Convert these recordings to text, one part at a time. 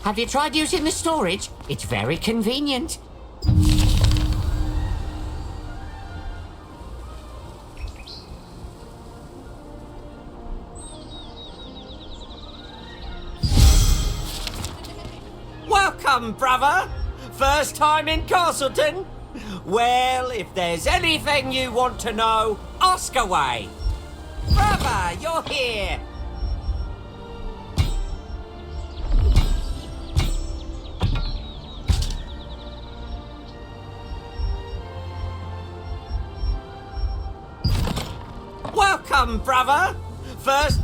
Have you tried using the storage? It's very convenient. Welcome, brother! First time in Castleton? Well, if there's anything you want to know, ask away. Brother, you're here! Welcome, brother! First...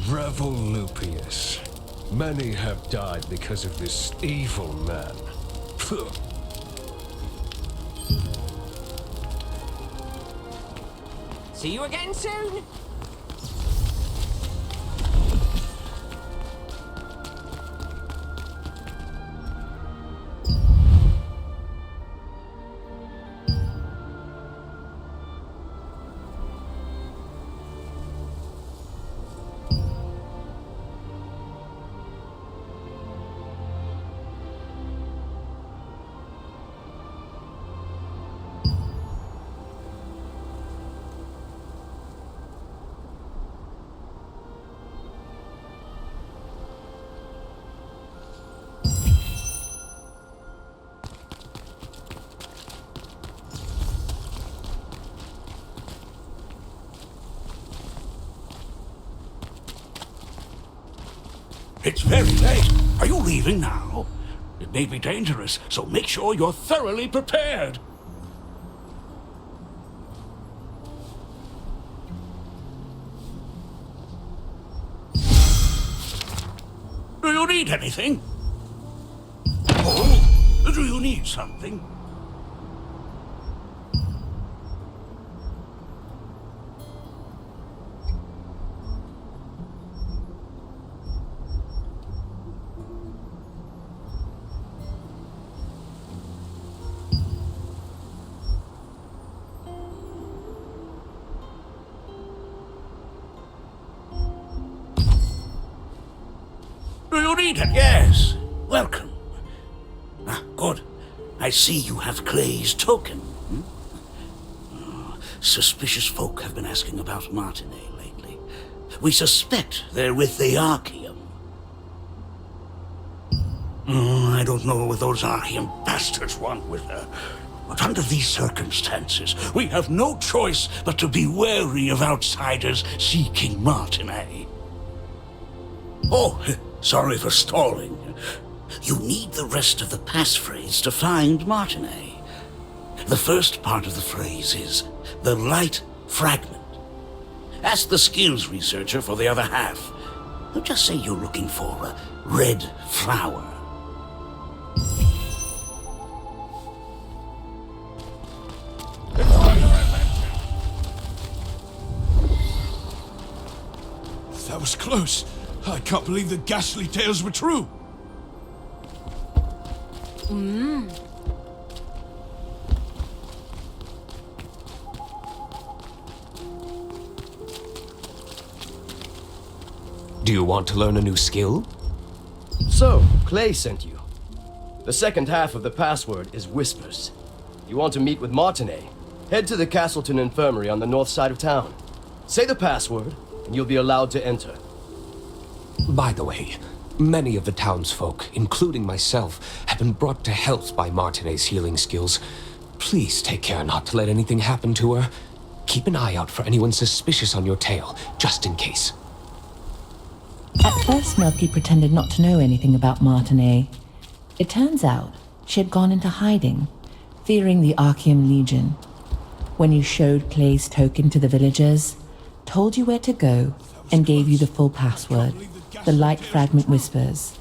Revolupius. Many have died because of this evil man. Phew. See you again soon! It's very late. Are you leaving now? It may be dangerous, so make sure you're thoroughly prepared. Do you need anything? Oh, do you need something? Do you need it? Yes. Welcome. Ah, good. I see you have Clay's token. Suspicious folk have been asking about Martinay lately. We suspect they're with the Archeum. I don't know what those Archeum bastards want with her. But under these circumstances, we have no choice but to be wary of outsiders seeking Martinay. Oh, sorry for stalling. You need the rest of the passphrase to find Martinay. The first part of the phrase is the light fragment. Ask the skills researcher for the other half. Just say you're looking for a red flower. That was close. I can't believe the ghastly tales were true. Do you want to learn a new skill? So, Clay sent you. The second half of the password is Whispers. You want to meet with Martinay? Head to the Castleton Infirmary on the north side of town. Say the password, and you'll be allowed to enter. By the way, many of the townsfolk, including myself, have been brought to health by Martinay's healing skills. Please take care not to let anything happen to her. Keep an eye out for anyone suspicious on your tail, just in case. At first, Milky pretended not to know anything about Martinay. It turns out she had gone into hiding, fearing the Archeum Legion. When you showed Clay's token to the villagers, told you where to go, and gave you the full password, the light fragment Whispers.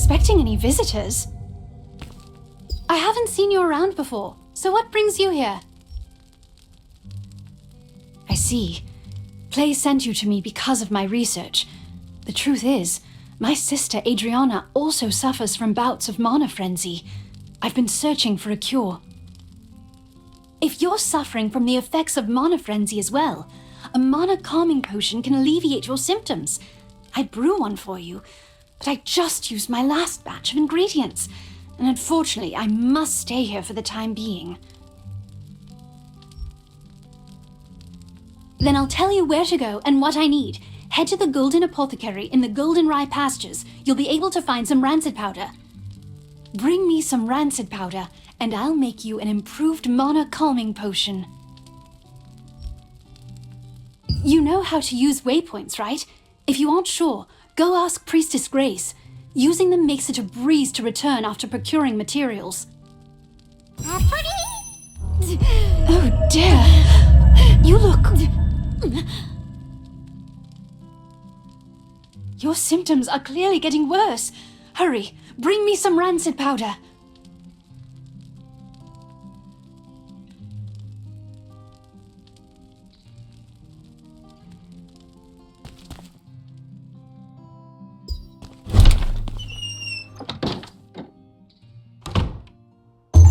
expecting any visitors. I haven't seen you around before, so what brings you here? I see. Play sent you to me because of my research. The truth is, my sister Adriana also suffers from bouts of mana frenzy. I've been searching for a cure. If you're suffering from the effects of mana frenzy as well, a mana calming potion can alleviate your symptoms. I'd brew one for you, but I just used my last batch of ingredients, and unfortunately I must stay here for the time being. Then I'll tell you where to go and what I need. Head to the Golden Apothecary in the Golden Rye pastures. You'll be able to find some rancid powder. Bring me some rancid powder, and I'll make you an improved mana calming potion. You know how to use waypoints, right? If you aren't sure, go ask Priestess Grace. Using them makes it a breeze to return after procuring materials. Oh dear! You look... Your symptoms are clearly getting worse. Hurry, bring me some rancid powder.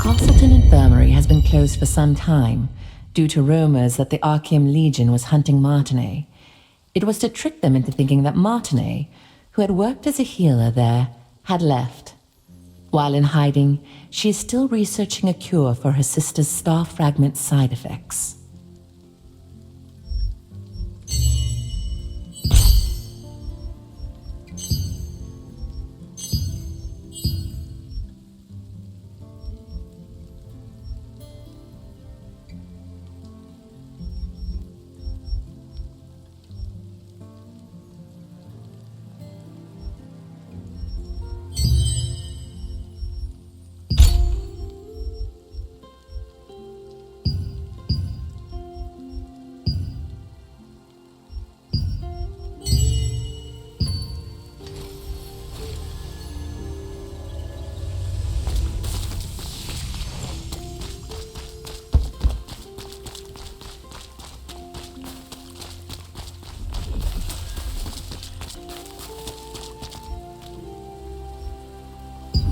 Castleton Infirmary has been closed for some time due to rumors that the Archeum Legion was hunting Martinay. It was to trick them into thinking that Martinay, who had worked as a healer there, had left. While in hiding, she is still researching a cure for her sister's star fragment side effects.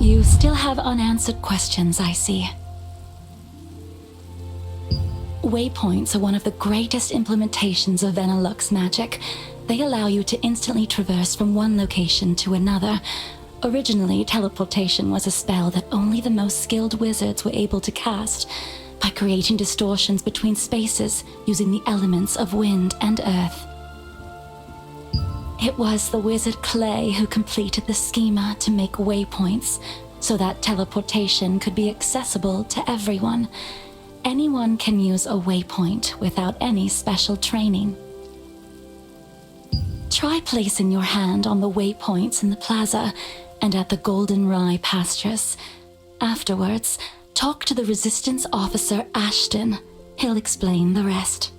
You still have unanswered questions, I see. Waypoints are one of the greatest implementations of Venilux magic. They allow you to instantly traverse from one location to another. Originally, teleportation was a spell that only the most skilled wizards were able to cast, by creating distortions between spaces using the elements of wind and earth. It was the wizard Clay who completed the schema to make waypoints, so that teleportation could be accessible to everyone. Anyone can use a waypoint without any special training. Try placing your hand on the waypoints in the plaza and at the Golden Rye pastures. Afterwards, talk to the Resistance officer Ashton. He'll explain the rest.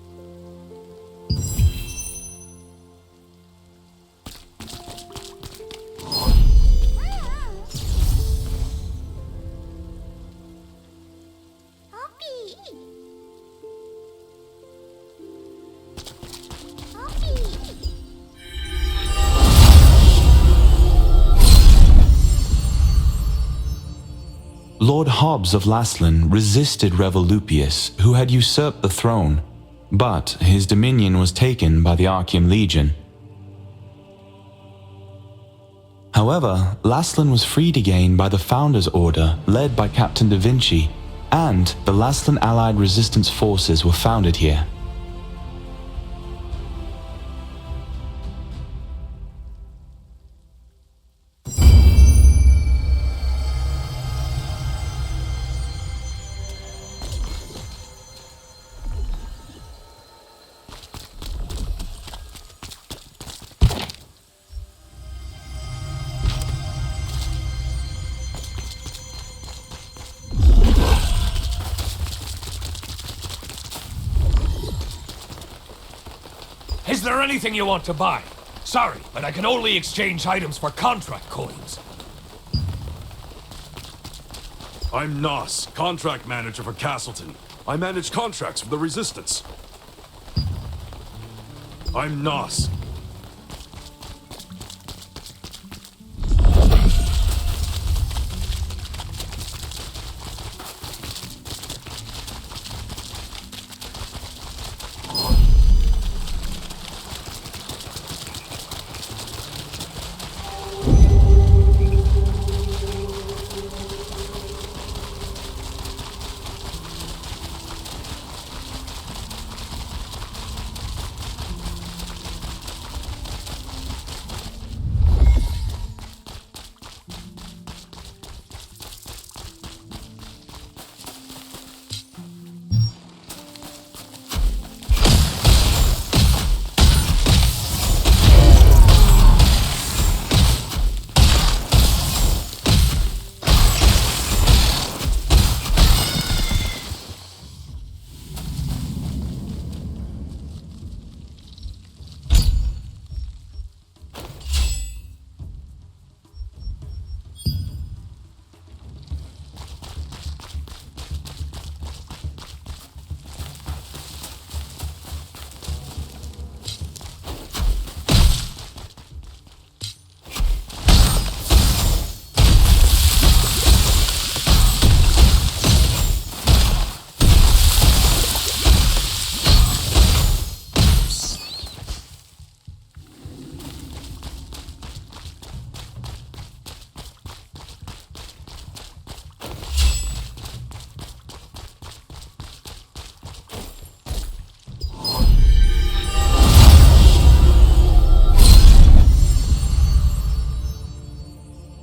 Lord Hobbs of Laslan resisted Revolupius, who had usurped the throne, but his dominion was taken by the Archeum Legion. However, Laslan was freed again by the Founders Order, led by Captain Da Vinci, and the Laslan Allied Resistance forces were founded here. Is there anything you want to buy? Sorry, but I can only exchange items for contract coins. I'm Nos, contract manager for Castleton. I manage contracts for the Resistance. I'm Nos.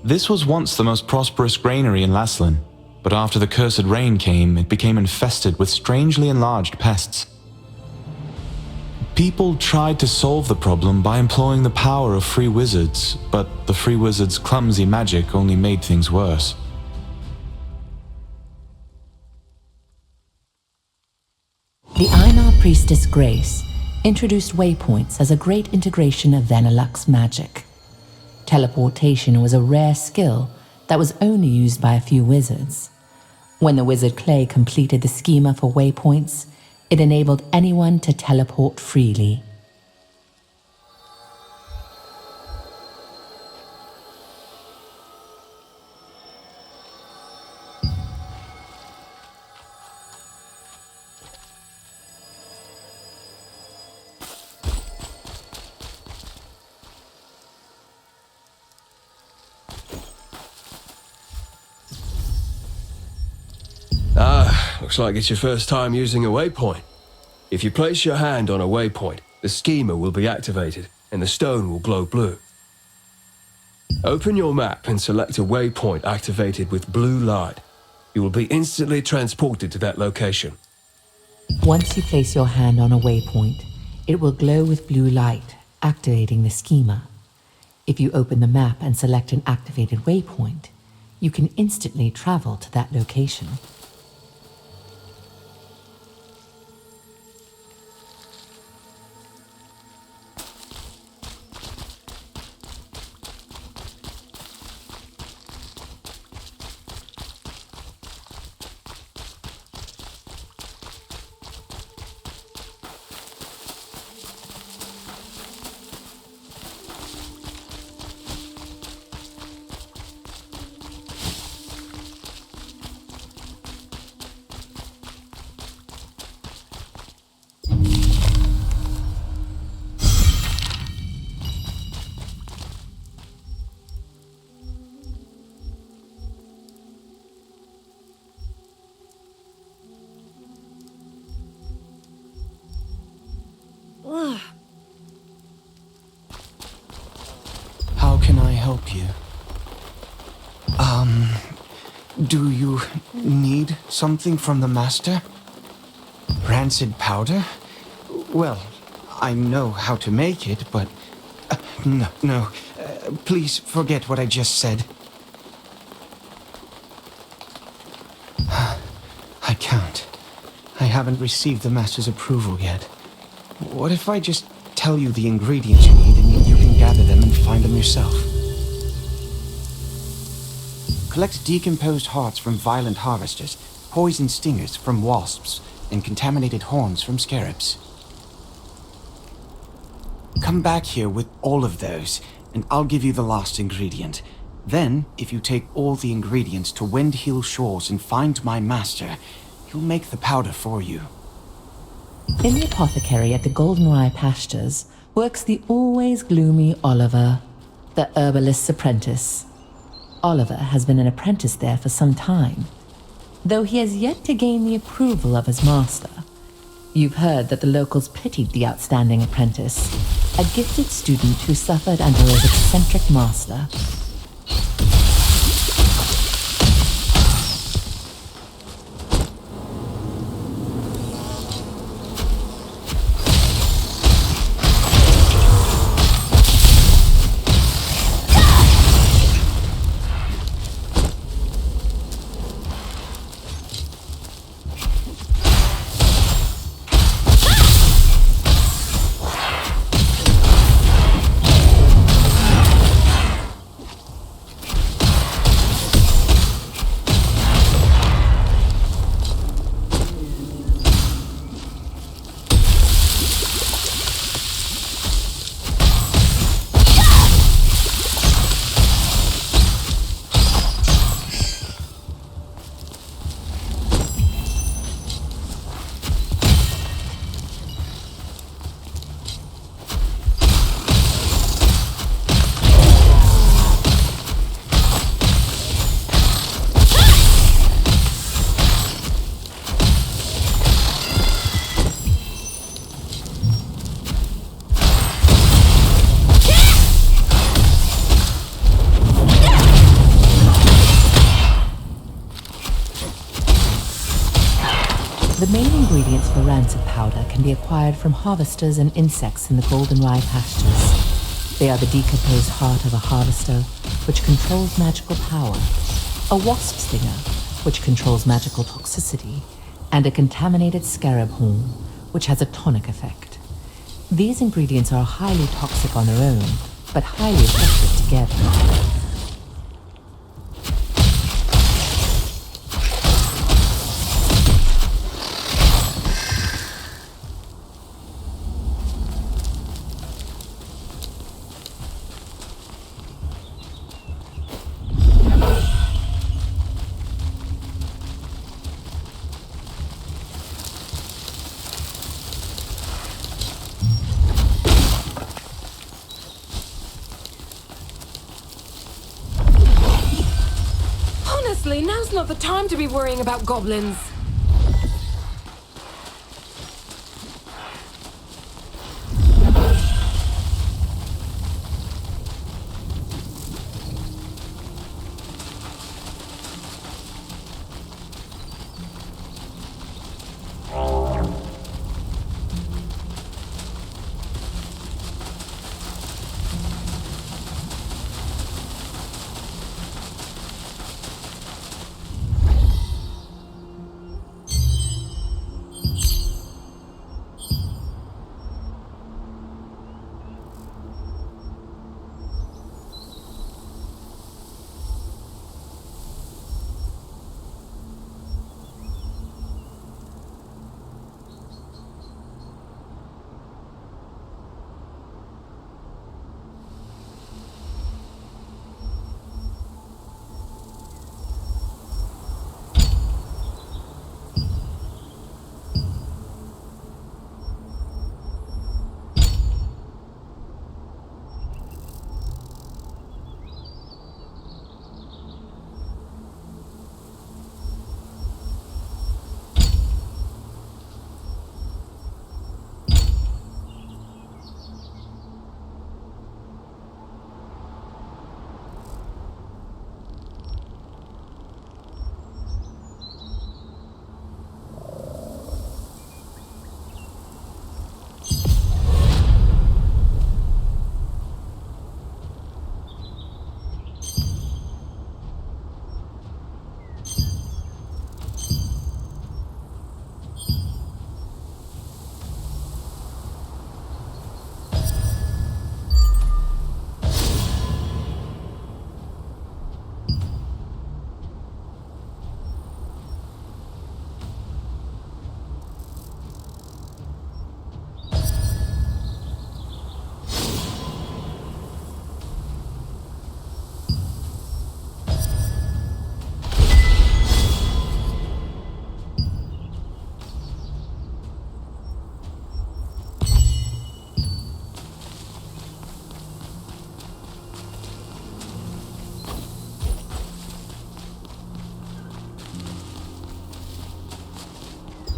This was once the most prosperous granary in Laslin, but after the cursed rain came, it became infested with strangely enlarged pests. People tried to solve the problem by employing the power of free wizards, but the free wizards' clumsy magic only made things worse. The Einar priestess Grace introduced waypoints as a great integration of Vanillux's magic. Teleportation was a rare skill that was only used by a few wizards. When the wizard Clay completed the schema for waypoints, it enabled anyone to teleport freely. Looks like it's your first time using a waypoint. If you place your hand on a waypoint, the schema will be activated and the stone will glow blue. Open your map and select a waypoint activated with blue light. You will be instantly transported to that location. Once you place your hand on a waypoint, it will glow with blue light, activating the schema. If you open the map and select an activated waypoint, you can instantly travel to that location. How can I help you? Do you need something from the master? Rancid powder? Well, I know how to make it, but... No. Please forget what I just said. I can't. I haven't received the master's approval yet. What if I just tell you the ingredients you need and you can gather them and find them yourself? Collect decomposed hearts from violent harvesters, poison stingers from wasps, and contaminated horns from scarabs. Come back here with all of those, and I'll give you the last ingredient. Then, if you take all the ingredients to Windhill Shores and find my master, he'll make the powder for you. In the apothecary at the Goldenrye Pastures works the always gloomy Oliver, the herbalist's apprentice. Oliver has been an apprentice there for some time, though he has yet to gain the approval of his master. You've heard that the locals pitied the outstanding apprentice, a gifted student who suffered under his eccentric master. The main ingredients for rancid powder can be acquired from harvesters and insects in the Goldenrye Pastures. They are the decomposed heart of a harvester, which controls magical power, a wasp stinger, which controls magical toxicity, and a contaminated scarab horn, which has a tonic effect. These ingredients are highly toxic on their own, but highly effective together. Honestly, now's not the time to be worrying about goblins.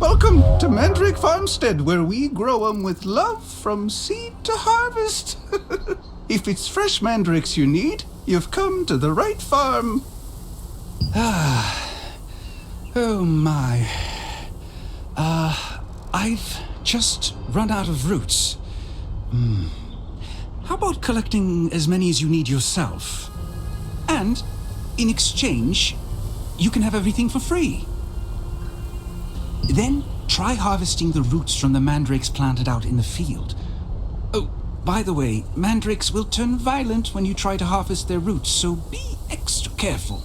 Welcome to Mandrake Farmstead, where we grow 'em with love from seed to harvest. If it's fresh mandrakes you need, you've come to the right farm. Oh my. I've just run out of roots. How about collecting as many as you need yourself? And, in exchange, you can have everything for free. Then, try harvesting the roots from the mandrakes planted out in the field. Oh, by the way, mandrakes will turn violent when you try to harvest their roots, so be extra careful.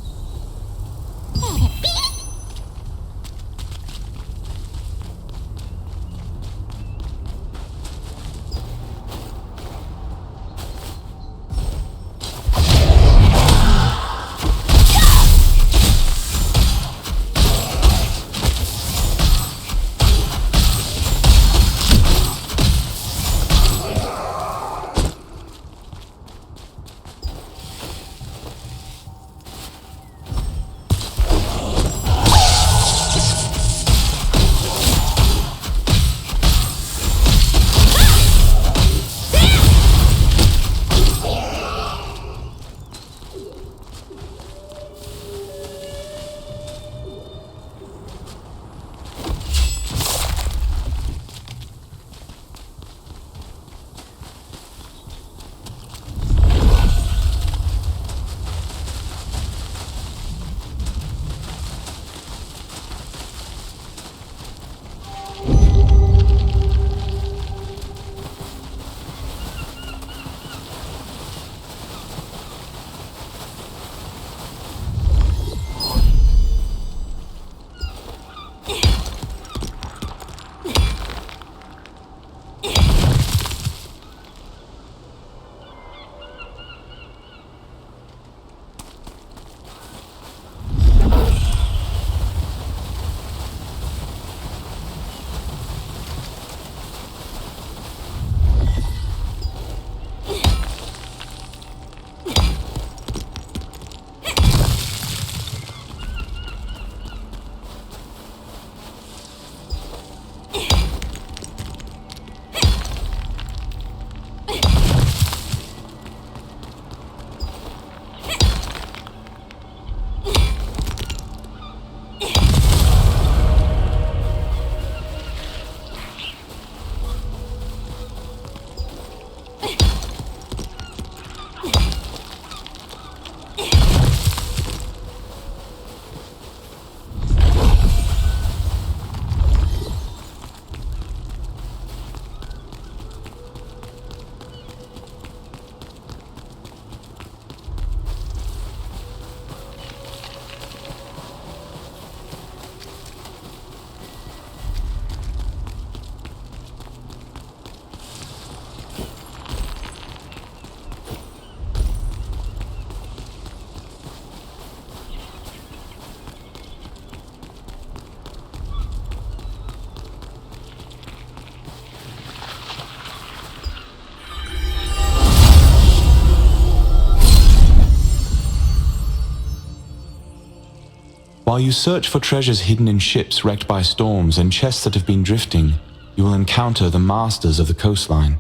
While you search for treasures hidden in ships wrecked by storms and chests that have been drifting, you will encounter the masters of the coastline.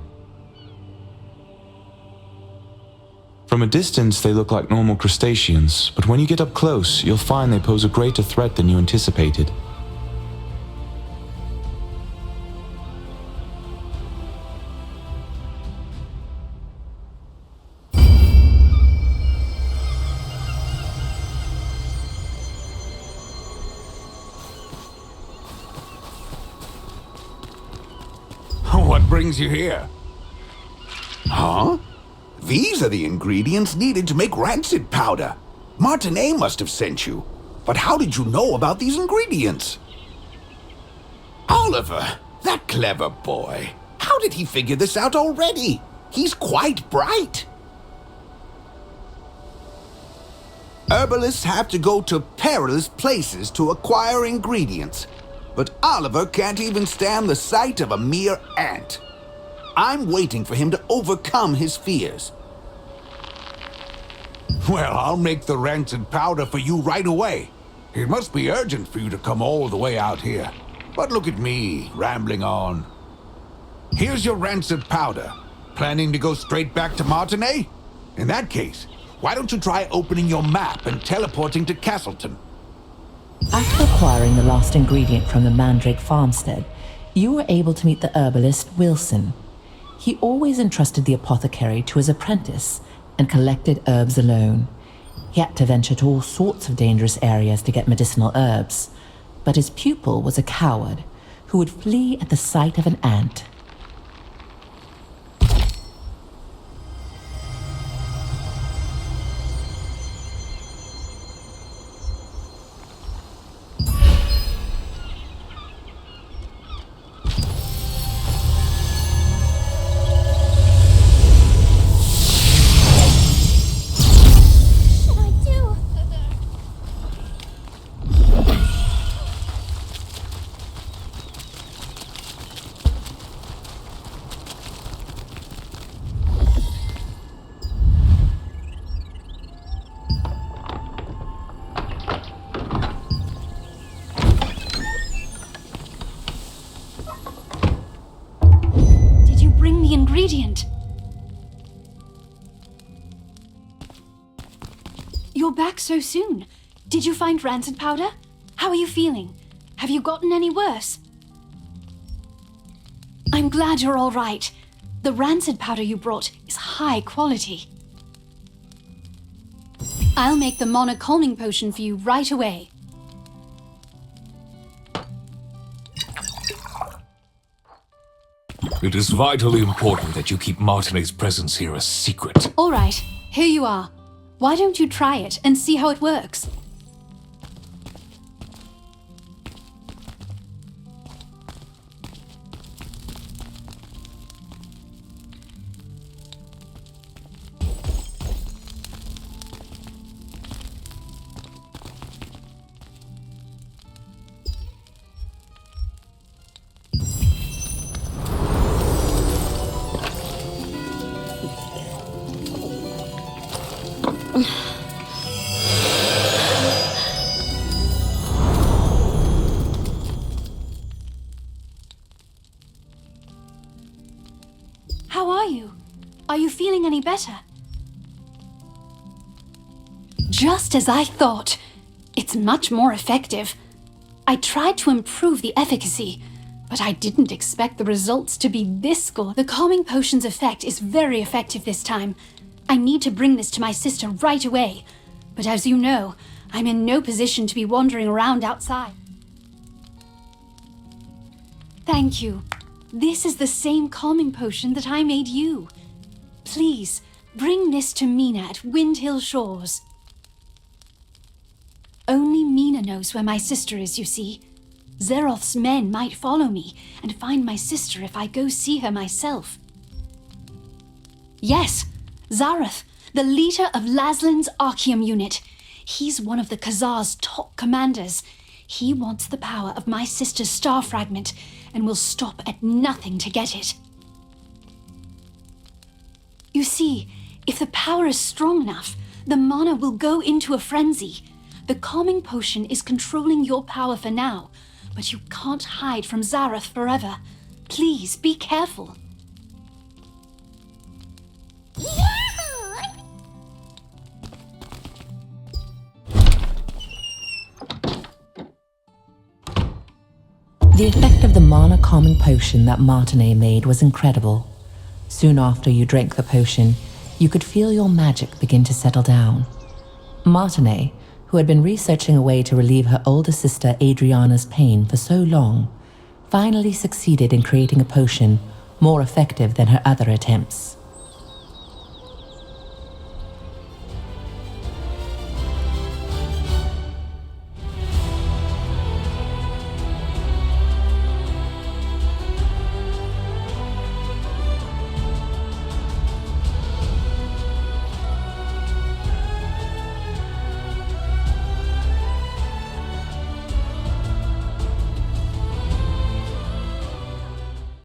From a distance, they look like normal crustaceans, but when you get up close, you'll find they pose a greater threat than you anticipated. What brings you here? Huh? These are the ingredients needed to make rancid powder. Martinay must have sent you. But how did you know about these ingredients? Oliver, that clever boy. How did he figure this out already? He's quite bright. Herbalists have to go to perilous places to acquire ingredients. But Oliver can't even stand the sight of a mere ant. I'm waiting for him to overcome his fears. Well, I'll make the rancid powder for you right away. It must be urgent for you to come all the way out here. But look at me, rambling on. Here's your rancid powder. Planning to go straight back to Martinay? In that case, why don't you try opening your map and teleporting to Castleton? After acquiring the last ingredient from the Mandrake farmstead, you were able to meet the herbalist Wilson. He always entrusted the apothecary to his apprentice and collected herbs alone. He had to venture to all sorts of dangerous areas to get medicinal herbs, but his pupil was a coward who would flee at the sight of an ant. Ingredient. You're back so soon. Did you find rancid powder? How are you feeling? Have you gotten any worse? I'm glad you're all right. The rancid powder you brought is high quality. I'll make the Mana calming potion for you right away. It is vitally important that you keep Martinay's presence here a secret. All right, here you are. Why don't you try it and see how it works? How are you? Are you feeling any better? Just as I thought. It's much more effective. I tried to improve the efficacy, but I didn't expect the results to be this good. The calming potion's effect is very effective this time. I need to bring this to my sister right away. But as you know, I'm in no position to be wandering around outside. Thank you. This is the same calming potion that I made you. Please, bring this to Mina at Windhill Shores. Only Mina knows where my sister is, you see. Zeroth's men might follow me and find my sister if I go see her myself. Yes, Zareth, the leader of Laslin's Archeum unit. He's one of the Khazar's top commanders. He wants the power of my sister's star fragment and will stop at nothing to get it. You see, if the power is strong enough, the mana will go into a frenzy. The calming potion is controlling your power for now, but you can't hide from Zareth forever. Please, be careful. The effect of the mana calming potion that Martinay made was incredible. Soon after you drank the potion, you could feel your magic begin to settle down. Martinay, who had been researching a way to relieve her older sister Adriana's pain for so long, finally succeeded in creating a potion more effective than her other attempts.